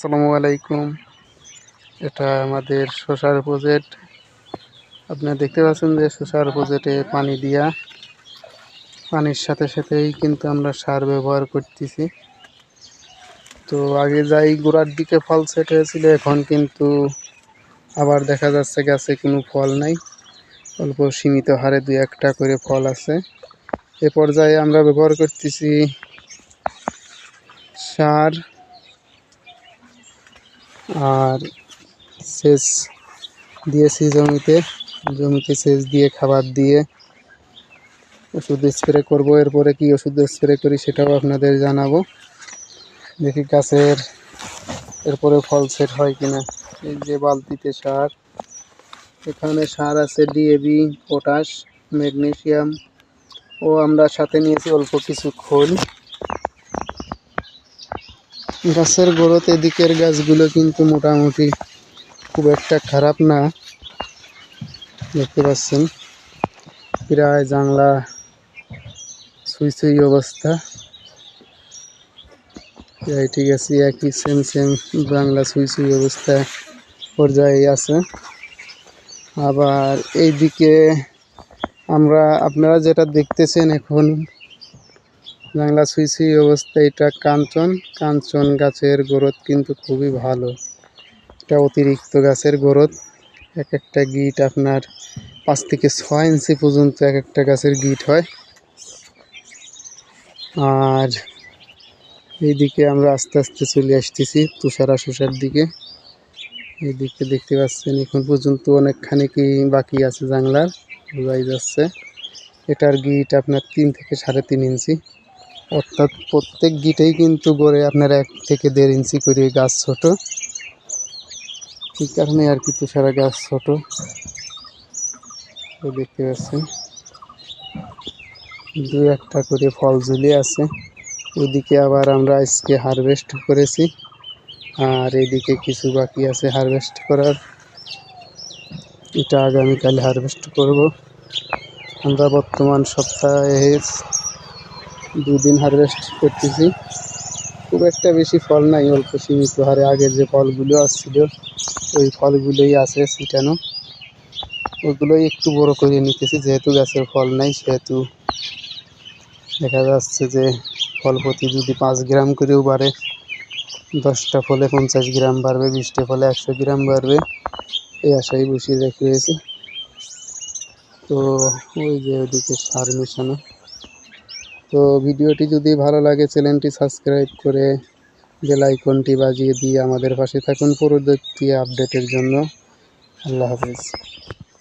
আসসালামু আলাইকুম। এটা আমাদের শসার প্রজেক্ট। আপনারা দেখতে পাচ্ছেন যে শসার প্রজেক্টে পানি দিয়া পানির সাথে সাথেই কিন্তু আমরা সার ব্যবহার করতেছি। তো আগে যাই গোড়ার দিকে ফল সেট হয়েছিল, এখন কিন্তু আবার দেখা যাচ্ছে গাছে কোনো ফল নাই, অল্প সীমিত হারে 2-1টা করে ফল আছে। এ পর্যায়ে আমরা ব্যবহার করতেছি সার আর সেচ দিয়েছি জমিতে সেচ দিয়ে খাবার দিয়ে ওষুধ স্প্রে করব। এরপরে কি ওষুধ স্প্রে করি সেটাও আপনাদের জানাবো। দেখি গাছের এরপরে ফল সেট হয় কিনা। এই যে বালতিতে সার, এখানে সার আছে ডিএবি, পটাশ, ম্যাগনেসিয়াম ও আমরা সাথে নিয়েছি অল্প কিছু খোল। গাছের গোড়াত এদিকের গাছগুলো কিন্তু মোটামুটি খুব একটা খারাপ না, দেখতে পাচ্ছেন প্রায় জাংলা ছুঁই অবস্থা। ঠিক আছে, একই সেম বাংলা ছুঁই অবস্থা পর্যায়ে আছে। আবার এইদিকে আপনারা যেটা দেখতেছেন এখন বাংলা ছুঁই অবস্থা, এটা কাঞ্চন গাছের গ্রোথ কিন্তু খুবই ভালো। এটা অতিরিক্ত গাছের গ্রোথ, এক একটা গিট আপনার 5 থেকে 6 ইঞ্চি পর্যন্ত এক একটা গাছের গিট হয়। আর এইদিকে আমরা আস্তে আস্তে চলে আসতেছি তুষারা শসার দিকে। এইদিকে দেখতে পাচ্ছেন এখন পর্যন্ত অনেকখানি কি বাকি আছে, জাংলার বোঝাই যাচ্ছে। এটার গিট আপনার 3 থেকে 3.5 ইঞ্চি, অর্থাৎ প্রত্যেক গিটেই কিন্তু গড়ে আপনার 1 থেকে 1.5 ইঞ্চি করে গাছ ছোট। এই কারণে আর কি তুষারা গাছ ছোট দেখতে পাচ্ছেন। 2-1টা করে ফল ঝুলে আছে। ওইদিকে আবার আমরা আজকে হারভেস্ট করেছি, আর এদিকে কিছু বাকি আছে হারভেস্ট করার। এটা আগামীকাল হারভেস্ট করব। আমরা বর্তমান সপ্তাহে 2 দিন হারভেস্ট করতেছি। খুব একটা বেশি ফল নাই, অল্প সীমিত হারে আগের যে ফলগুলো আসছিল ওই ফলগুলোই আছে ছিটানো, ওগুলোই একটু বড় করে নিতেছি। যেহেতু গাছের ফল নাই সেহেতু দেখা যাচ্ছে যে ফল প্রতি যদি 5 গ্রাম করেও বাড়ে, 10টা ফলে 50 গ্রাম বাড়বে, 20টা ফলে 100 গ্রাম বাড়বে, এই আশায় বসিয়ে রেখে হয়েছে। তো ওই যে ওইদিকে সার মেশানো। তো ভিডিওটি যদি ভালো লাগে চ্যানেলটি সাবস্ক্রাইব করে বেল আইকনটি বাজিয়ে দিয়ে আমাদের পাশে থাকুন পরবর্তী আপডেটের জন্য। আল্লাহ হাফেজ।